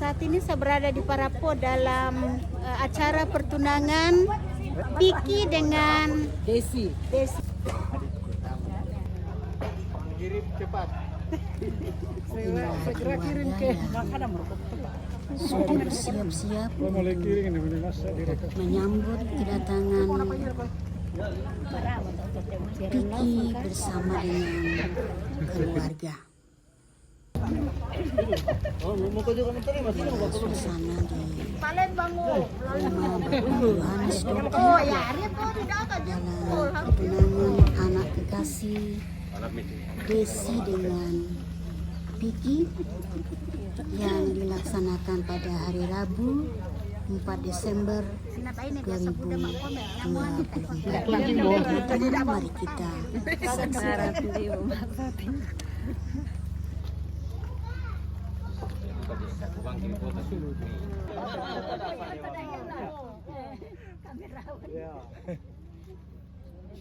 Saat ini saya berada di Parapo dalam acara pertunangan Piki dengan Desi. Kirim cepat. Segera kirim ke makanan merokok. Sudah bersiap-siap Mulai kirim ini menyambut kedatangan Piki bersama dengan keluarga. Suasana di rumah Bapak Yohanes Doki dalam ketunangan anak kekasih Desi dengan Piki yang dilaksanakan pada hari Rabu 4 Desember 2024. Mari kita saksikan.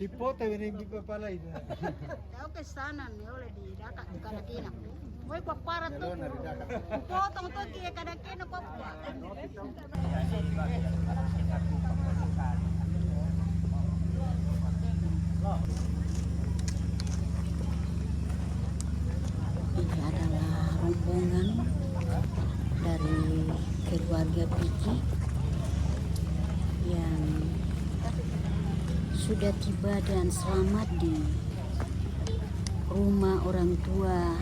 Si Pote ini kepala itu. Tahu ke sana nih oleh di dakat bukan kena. Mau paparat tuh. Potong tuh kia kada kena kok. Ini adalah rombongan dari keluarga Piki yang sudah tiba dan selamat di rumah orang tua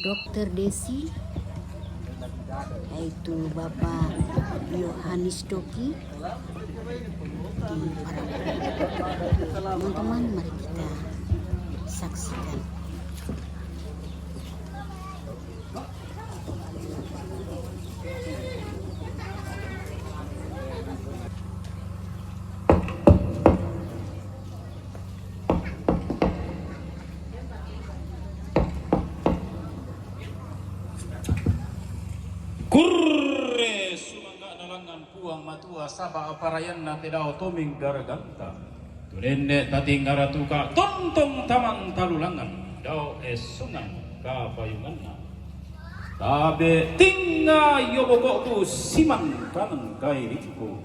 Dr. Desi, yaitu Bapak Yohanes Doki di Parapo. Teman-teman, mari kita saksikan. Kurre sumangga nalangan puang matua saba aparayan na tidao toming garaganta tunenne tatinggara tuka tontong tamang talulangan daw esungan kapayungan na tabe tinga yoboko ku siman kanang kairiku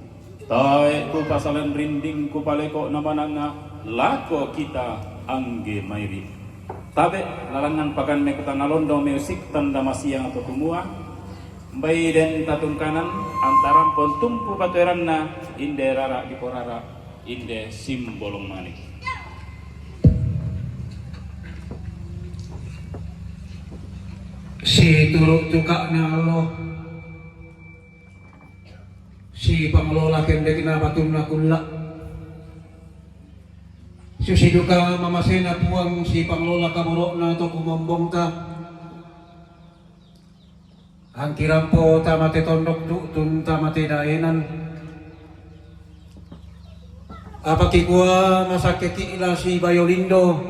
tae ku pasalan rinding ku paleko namananga lako kita angge mairi tabe lalangan pagan me kutana londo musik tanda masiang atau kumua Mbay den tatung kanan antaran pon tumpu patueran na inde rara di porara inde simbolong manik. Si turuk tukak na Allah, si pengelola kende kina batum na kunla, si duka mamasena puang si pengelola kamurok na to kumombong ta. Ang kirampo tamate tondok tun tamate daenan apa kikua masake ki ila si Bayolindo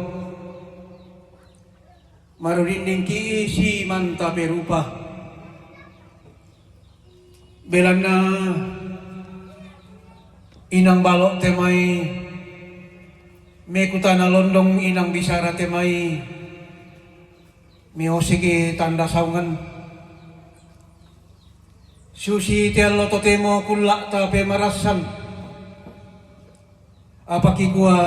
marurinding ki si manta perupa belana inang balok temai mekutana londong inang bisara temai miosiki tanda saungan Susi tialo totemo kulak tape marasan apa kikua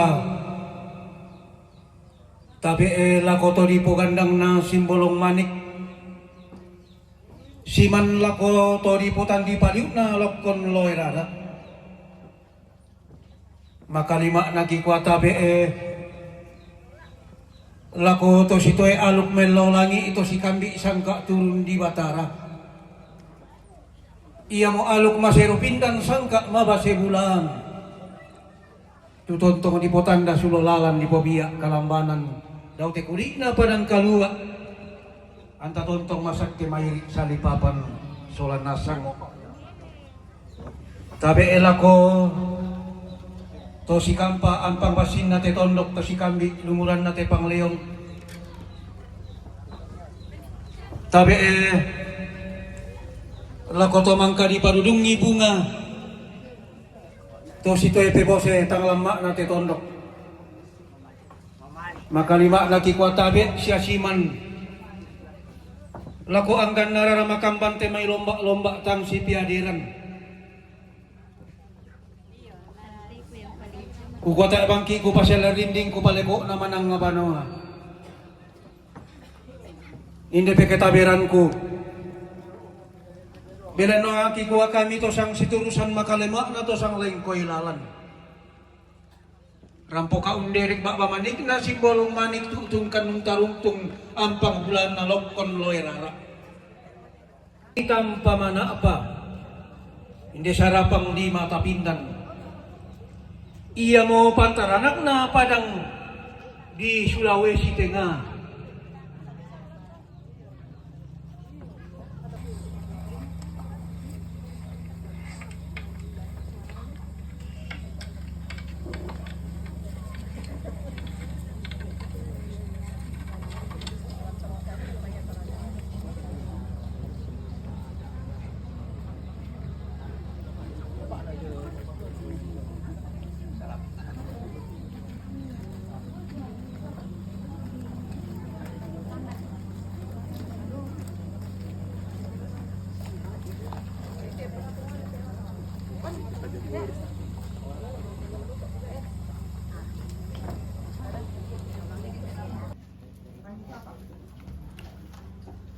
tape lakoto di pogandang na simbolong manik siman lakoto di potan di paliuk na lokon loerara maka lima na kikua tape lakoto sitoe aluk melolangi itu si kambi sangka turun di Batara. Ia mo aluk masero pindan sangka mabase bulan tutontong di potanda sulolalan di pobiak kalambanan daw te kulina padang kalua anta tontong masak ke mairi salipapan solan nasang tabe elako to si kampa ampang basin na te tondok to si kambi lumuran na te pangleong tabe lakoto mangka di parudungi bunga to sito epe bose tang lemak na te tondok maka lima laki kuatabe siasiman Lako anggan nararamakan bante may lomba-lomba tang si piadiran. Kukuta bangki ku pasel rinding ku paleko naman ang ngabano. Indi peketabiranku. Bila no aki kuha kami to sang siturusan makalema na to sang lengkoy lalan. Rampo ka underik baba manik na simbolong manik tutong kanung tarungtung ampang bulan na lokon loirara. Ikam pamana apa? Hindi sarapang di mata pindan. Ia mau pantaranak na padang di Sulawesi Tengah.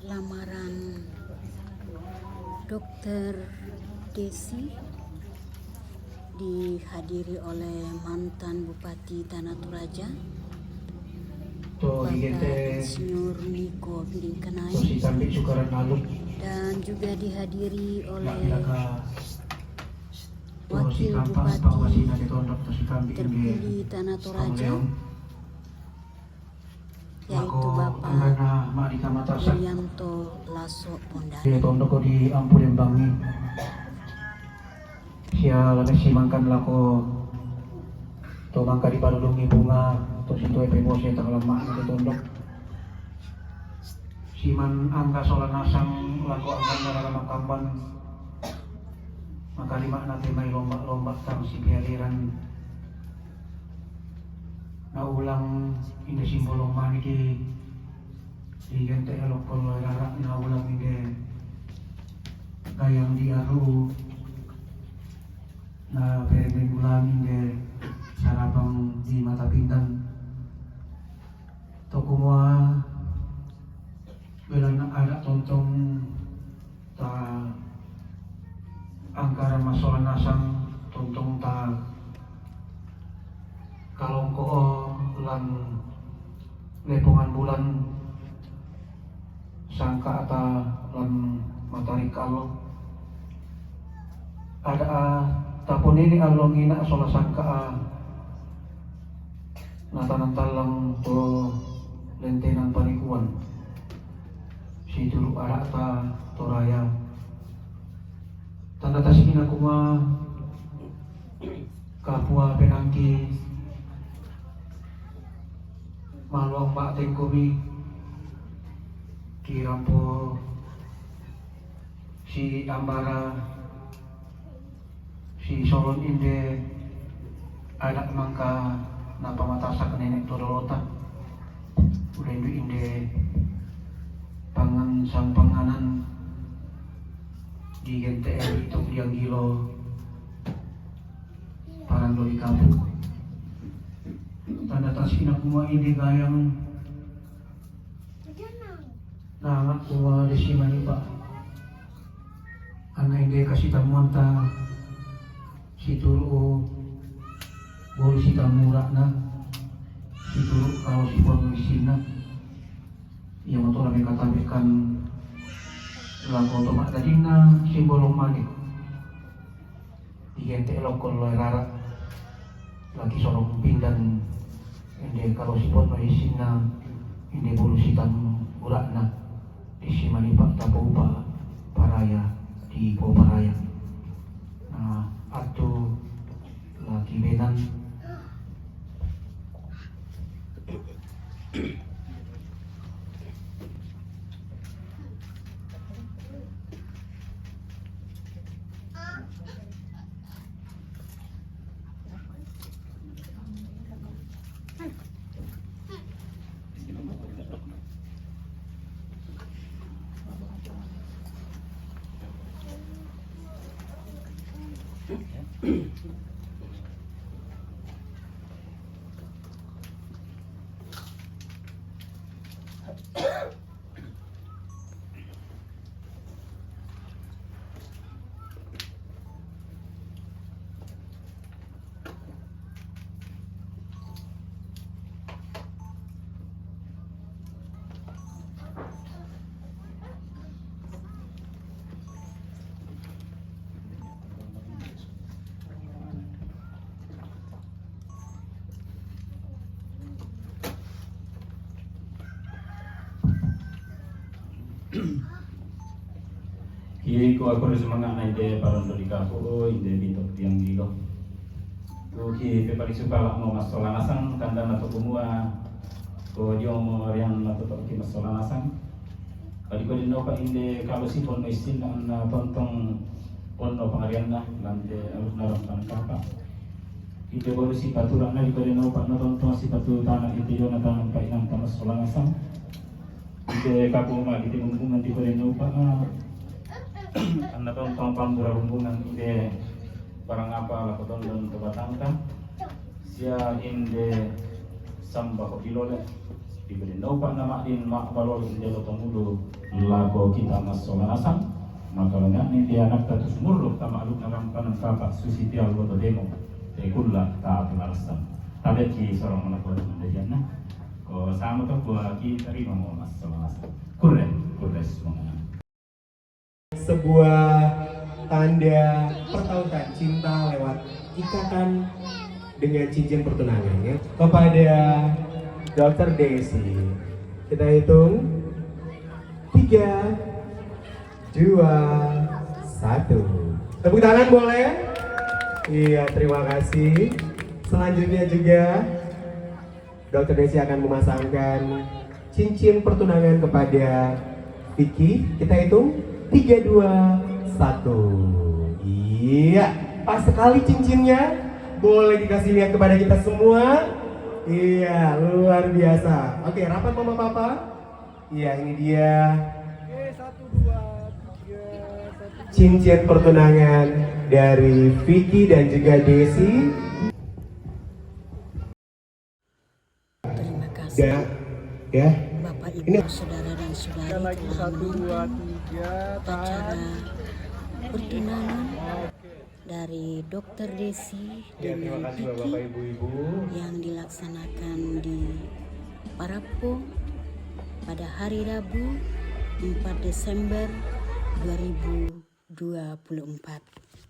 Lamaran Dr. Desi dihadiri oleh mantan Bupati Tanah Toraja Bapak Insinyur Niko Bidingkanai dan juga dihadiri oleh Wakil Bupati terpilih Tanah Toraja yaitu Bapak Yulianto Lasso Pondari. Di tondoko di Ampun Bangi. Sia lalu si mangkan lako to mangka di padulungi bunga to situ pemose takalama di tondok. Si man angka solan nasang lako angkan narama kamban. Maka lima nanti may lomba-lomba tang si pialiran. Naulang ini simbolong mani di gente elokol lara naulang ini gayang diaru na perempuan bulan ini sarapang di mata pindan tokumua belan ada tontong ta angkara masalah nasang tontong ta kalongko lan lepongan bulan sangka ata lan matahari kalo ada tapon ini along ina sola sangka natanan talang to lentenan panikuan si dulu ada ta toraya tanda tasina kuma kapua penangki maluang Pak Tengkomi dirampo si Ambara si Solon inde anak mangka napa matasa nenek todolota udah inde pangan sang panganan di GTL itu yang gilo parang doli kampung tanda tasina kuma ide gayang na kuma desi maniba ana ide kasih tamuan ta si turu bol si tamura na si turu kalau si pengisinan yang motor kami katakan langkau tomak tadi na simbolong mani digente lokol rara lagi sorong pinggan inde kalau sipot mahisina inde bulusitan burakna di simanipak tapupa paraya di po paraya nah atu lagi benan Kiri ko ako rin semangat na ide para dari kapo ide bitok tiang gilo. Ko ki pe pari supala mo masola nasang kanda na to kumua ko dio mo rian na to ki masola nasang. Kali ko dino pa inde kalau si pon istin na tontong ponno pangarian na lande alus naram tan kapa. Ide baru si paturan na ko dino pa na tontong si patu tanah ide yo na tanang pa inang tamas sola nasang. Ide kapo ma ide mungkungan di ko dino pa anda tontong pambura hubungan ide barang apa lah koton tebatangkan sia inde samba ko bilole diberi nopa nama din mak balol inde lotong ulu lago kita masola nasang maka lengan ini dia anak tatus muruk tamaluk naram kanan kapa susi tial boto demo tekulla taat larasam tabe ki sorong anak bodo mendejanna ko sama to ko ki terima mo masola nasang kures semuanya. Sebuah tanda pertautan cinta lewat ikatan dengan cincin pertunangan ya. Kepada Dr. Desi kita hitung 3, 2, 1. Tepuk tangan boleh? Iya, terima kasih. Selanjutnya juga Dr. Desi akan memasangkan cincin pertunangan kepada Vicky. Kita hitung 3, 2, 1. Iya, pas sekali cincinnya. Boleh dikasih lihat kepada kita semua. Iya, luar biasa. Oke, rapat mama papa. Iya, ini dia cincin pertunangan dari Vicky dan juga Desi. Terima kasih Ya. Bapak Ibu, Ini saudara dan saudari Lagi telah 1, 2, menonton 3, acara pertunangan dari Dr. Desi ya, terima dengan kasih Vicky Bapak Ibu-ibu. yang dilaksanakan di Parapo pada hari Rabu 4 Desember 2024.